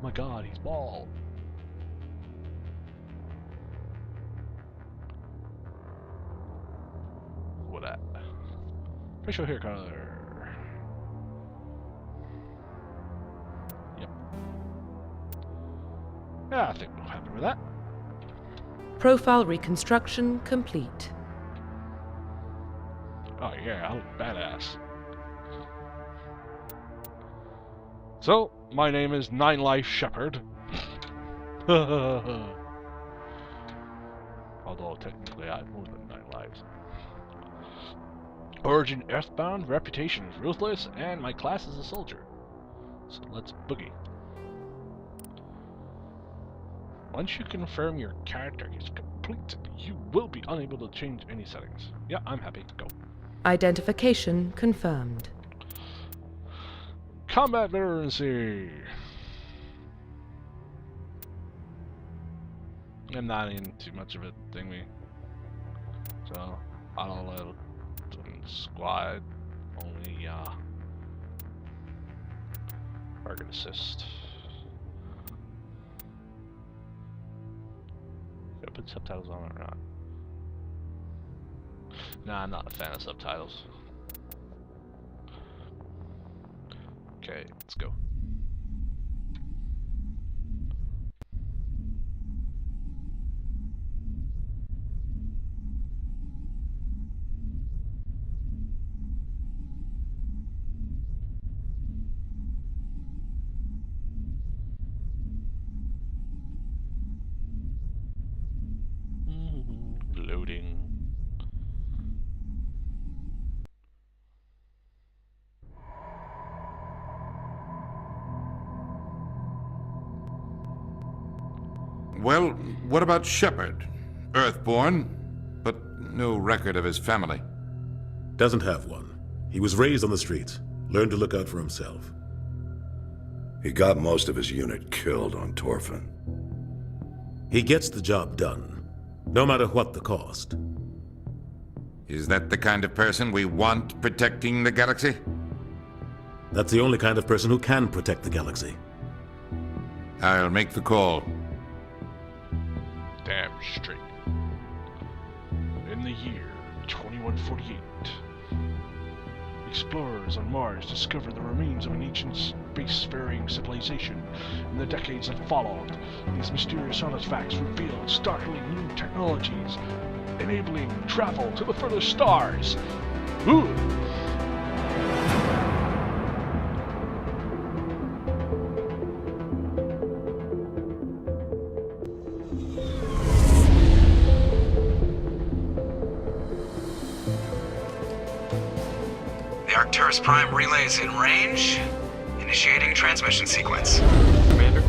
my god, he's bald. What that? Facial hair color. Yep. Yeah, I think we're happy with that. Profile reconstruction complete. Oh yeah, I look badass. So, my name is Nine Life Shepherd. Although technically I have more than 9 lives. Origin earthbound, reputation is ruthless, and my class is a soldier. So let's boogie. Once you confirm your character is complete, you will be unable to change any settings. Yeah, I'm happy. Go. Identification confirmed. Combat veterancy. I'm not in too much of it, thingy. So, auto squad only, target assist. Should I put subtitles on it or not? Nah, I'm not a fan of subtitles. Okay, let's go. Loading. Well, what about Shepard? Earthborn, but no record of his family. Doesn't have one. He was raised on the streets. Learned to look out for himself. He got most of his unit killed on Torfin. He gets the job done, no matter what the cost. Is that the kind of person we want protecting the galaxy? That's the only kind of person who can protect the galaxy. I'll make the call. Damn straight. In the year 2148, explorers on Mars discovered the remains of an ancient spacefaring civilization. In the decades that followed, these mysterious artifacts revealed startling new technologies, enabling travel to the furthest stars. Ooh. Arcturus Prime relays in range. Initiating transmission sequence. Commander?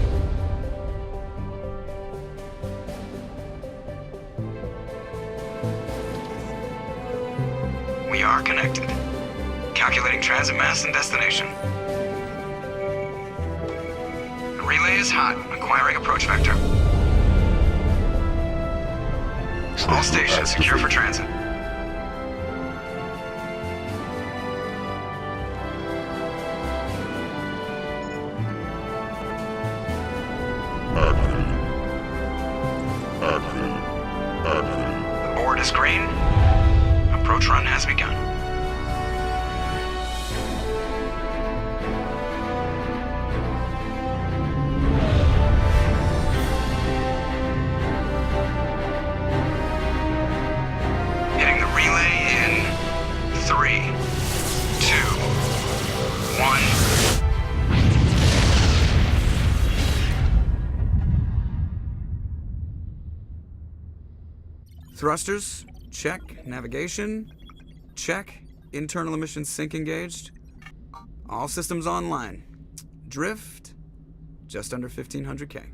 We are connected. Calculating transit mass and destination. The relay is hot, acquiring approach vector. All stations secure for transit. The board is green. Approach run has begun. Hitting the relay in 3, 2, 1. Thrusters, check. Navigation, check. Internal emission sync engaged. All systems online. Drift, just under 1500K.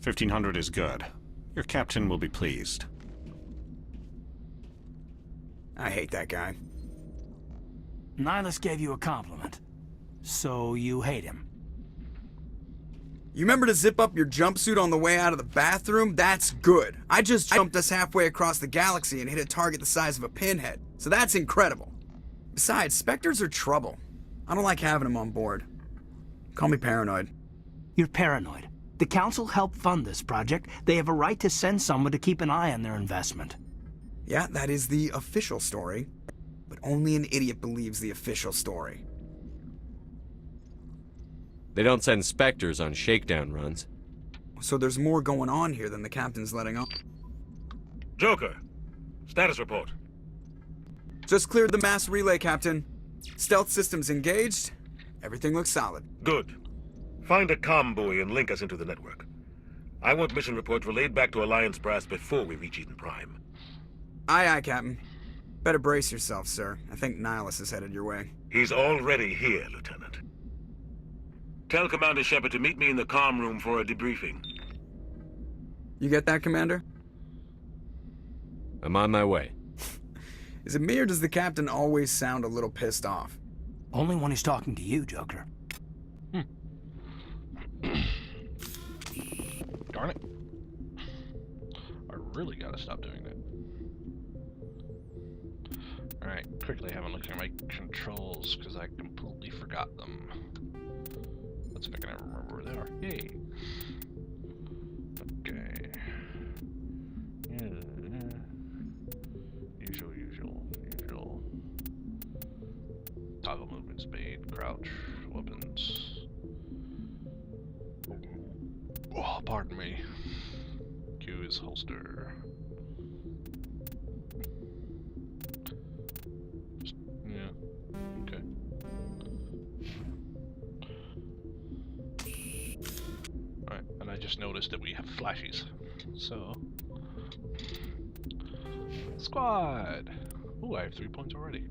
1500 is good. Your captain will be pleased. I hate that guy. Nihilus gave you a compliment. So you hate him. You remember to zip up your jumpsuit on the way out of the bathroom? That's good. I just jumped us halfway across the galaxy and hit a target the size of a pinhead. So that's incredible. Besides, Spectres are trouble. I don't like having them on board. Call me paranoid. You're paranoid. The Council helped fund this project. They have a right to send someone to keep an eye on their investment. Yeah, that is the official story. But only an idiot believes the official story. They don't send specters on shakedown runs. So there's more going on here than the captain's letting on. Joker, status report. Just cleared the mass relay, Captain. Stealth systems engaged. Everything looks solid. Good. Find a comm buoy and link us into the network. I want mission reports relayed back to Alliance Brass before we reach Eden Prime. Aye, aye, Captain. Better brace yourself, sir. I think Nihilus is headed your way. He's already here, Lieutenant. Tell Commander Shepard to meet me in the comm room for a debriefing. You get that, Commander? I'm on my way. Is it me or does the Captain always sound a little pissed off? Only when he's talking to you, Joker. Darn it. I really gotta stop doing that. Alright, quickly have a look at my controls, because I completely forgot them. Let's see if I can ever remember where they are. Yay! Okay. Usual. Toggle movement speed, crouch, weapons. Oh, pardon me. Q is holster. Yeah. Okay. Alright, and I just noticed that we have flashies. So. Squad! Ooh, I have 3 points already.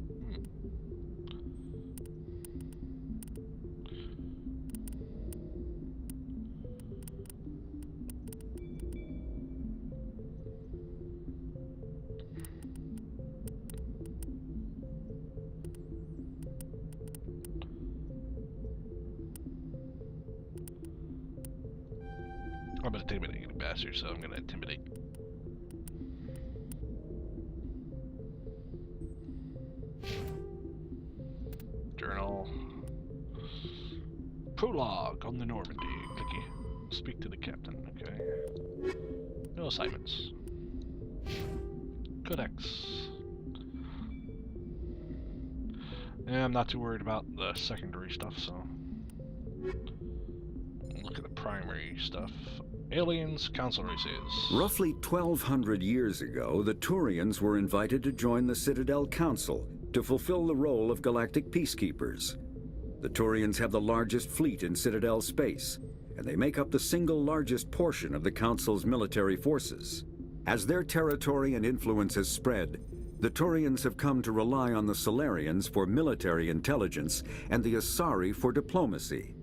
I'm an intimidating bastard, so I'm gonna intimidate. Journal. Prologue on the Normandy. Clicky. Speak to the captain. Okay. No assignments. Codex. Yeah, I'm not too worried about the secondary stuff, so. Look at the primary stuff. Aliens, Council races. Roughly 1,200 years ago, the Turians were invited to join the Citadel Council to fulfill the role of galactic peacekeepers. The Turians have the largest fleet in Citadel space, and they make up the single largest portion of the Council's military forces. As their territory and influence has spread, the Turians have come to rely on the Solarians for military intelligence and the Asari for diplomacy.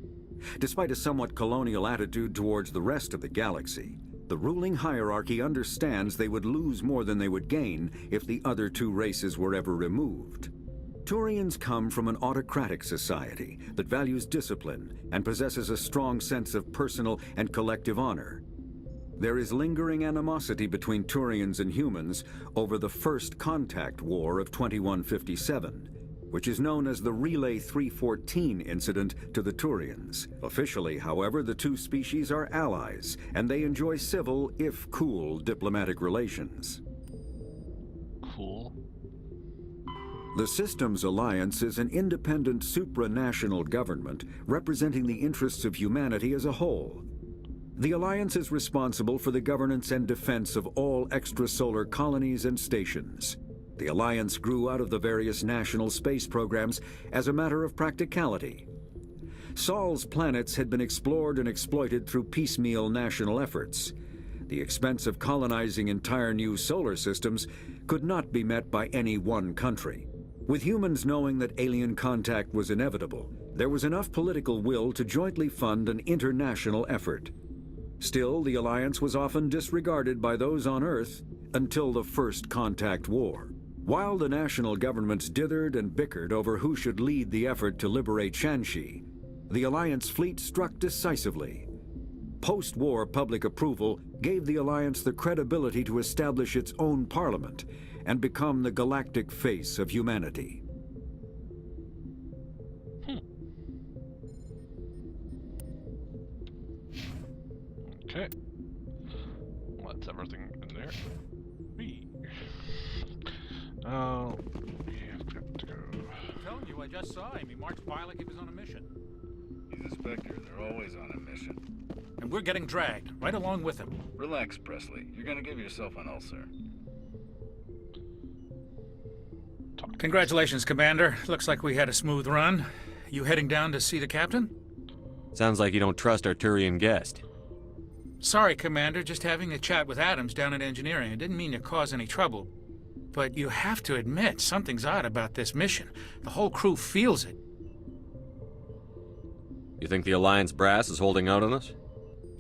Despite a somewhat colonial attitude towards the rest of the galaxy, the ruling hierarchy understands they would lose more than they would gain if the other two races were ever removed. Turians come from an autocratic society that values discipline and possesses a strong sense of personal and collective honor. There is lingering animosity between Turians and humans over the First Contact War of 2157, which is known as the Relay 314 incident to the Turians. Officially, however, the two species are allies, and they enjoy civil, if cool, diplomatic relations. Cool. The Systems Alliance is an independent supranational government representing the interests of humanity as a whole. The Alliance is responsible for the governance and defense of all extrasolar colonies and stations. The Alliance grew out of the various national space programs as a matter of practicality. Sol's planets had been explored and exploited through piecemeal national efforts. The expense of colonizing entire new solar systems could not be met by any one country. With humans knowing that alien contact was inevitable, there was enough political will to jointly fund an international effort. Still, the Alliance was often disregarded by those on Earth until the First Contact War. While the national governments dithered and bickered over who should lead the effort to liberate Shanxi, the Alliance fleet struck decisively. Post-war public approval gave the Alliance the credibility to establish its own parliament and become the galactic face of humanity. just saw him. He marched by like he was on a mission. He's a Spectre. They're always on a mission. And we're getting dragged, right along with him. Relax, Presley. You're gonna give yourself an ulcer. Congratulations, Commander. Looks like we had a smooth run. You heading down to see the captain? Sounds like you don't trust our Turian guest. Sorry, Commander. Just having a chat with Adams down at engineering. I didn't mean to cause any trouble. But you have to admit, something's odd about this mission. The whole crew feels it. You think the Alliance brass is holding out on us?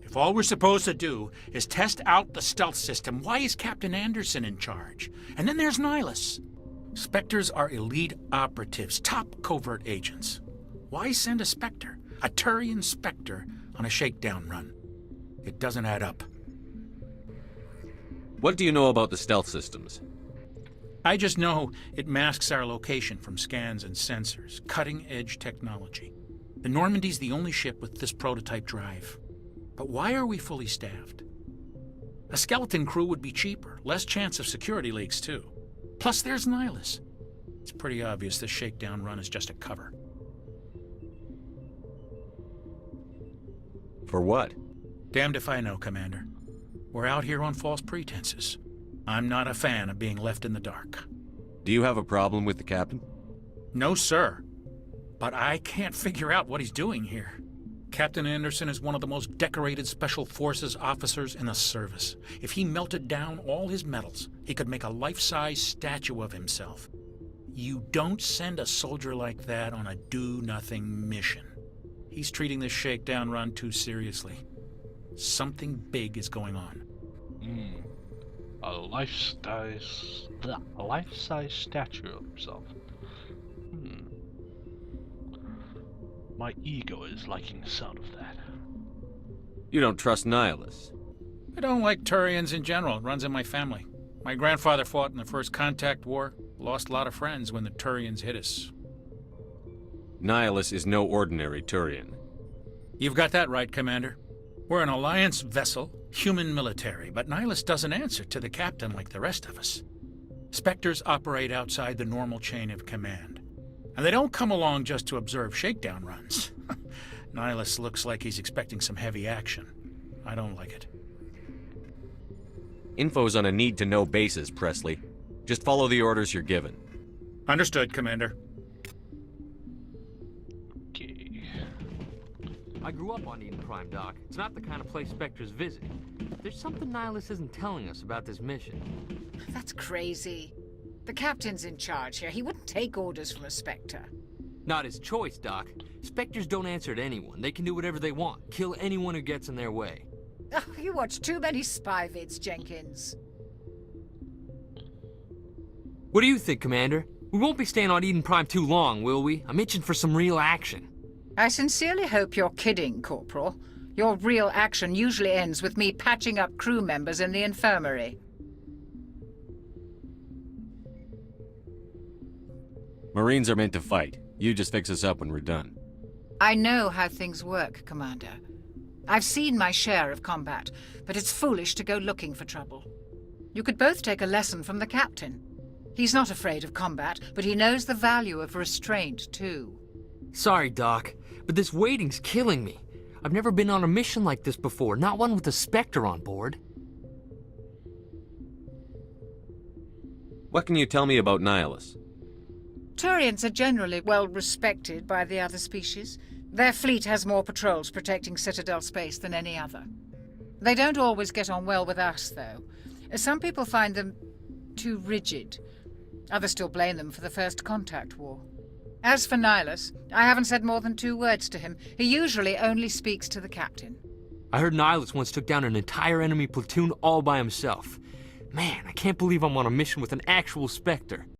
If all we're supposed to do is test out the stealth system, why is Captain Anderson in charge? And then there's Nihilus. Spectres are elite operatives, top covert agents. Why send a Spectre, a Turian Spectre, on a shakedown run? It doesn't add up. What do you know about the stealth systems? I just know it masks our location from scans and sensors. Cutting-edge technology. The Normandy's the only ship with this prototype drive. But why are we fully staffed? A skeleton crew would be cheaper, less chance of security leaks too. Plus there's Nihilus. It's pretty obvious this shakedown run is just a cover. For what? Damned if I know, Commander. We're out here on false pretenses. I'm not a fan of being left in the dark. Do you have a problem with the captain? No, sir. But I can't figure out what he's doing here. Captain Anderson is one of the most decorated Special Forces officers in the service. If he melted down all his medals, he could make a life-size statue of himself. You don't send a soldier like that on a do-nothing mission. He's treating this shakedown run too seriously. Something big is going on. A life-size statue of himself. My ego is liking the sound of that. You don't trust Nihilus? I don't like Turians in general. It runs in my family. My grandfather fought in the First Contact War. Lost a lot of friends when the Turians hit us. Nihilus is no ordinary Turian. You've got that right, Commander. We're an Alliance vessel, human military, but Nihilus doesn't answer to the captain like the rest of us. Spectres operate outside the normal chain of command. And they don't come along just to observe shakedown runs. Nihilus looks like he's expecting some heavy action. I don't like it. Info's on a need-to-know basis, Presley. Just follow the orders you're given. Understood, Commander. Okay. I grew up on Eden Prime, Doc. It's not the kind of place Spectres visit. There's something Nihilus isn't telling us about this mission. That's crazy. The captain's in charge here. He wouldn't take orders from a Spectre. Not his choice, Doc. Spectres don't answer to anyone. They can do whatever they want. Kill anyone who gets in their way. Oh, you watch too many spy vids, Jenkins. What do you think, Commander? We won't be staying on Eden Prime too long, will we? I'm itching for some real action. I sincerely hope you're kidding, Corporal. Your real action usually ends with me patching up crew members in the infirmary. Marines are meant to fight. You just fix us up when we're done. I know how things work, Commander. I've seen my share of combat, but it's foolish to go looking for trouble. You could both take a lesson from the captain. He's not afraid of combat, but he knows the value of restraint, too. Sorry, Doc, but this waiting's killing me. I've never been on a mission like this before, not one with a Spectre on board. What can you tell me about Nihilus? Turians are generally well respected by the other species. Their fleet has more patrols protecting Citadel space than any other. They don't always get on well with us, though. Some people find them too rigid. Others still blame them for the First Contact War. As for Nihilus, I haven't said more than 2 words to him. He usually only speaks to the captain. I heard Nihilus once took down an entire enemy platoon all by himself. Man, I can't believe I'm on a mission with an actual Spectre.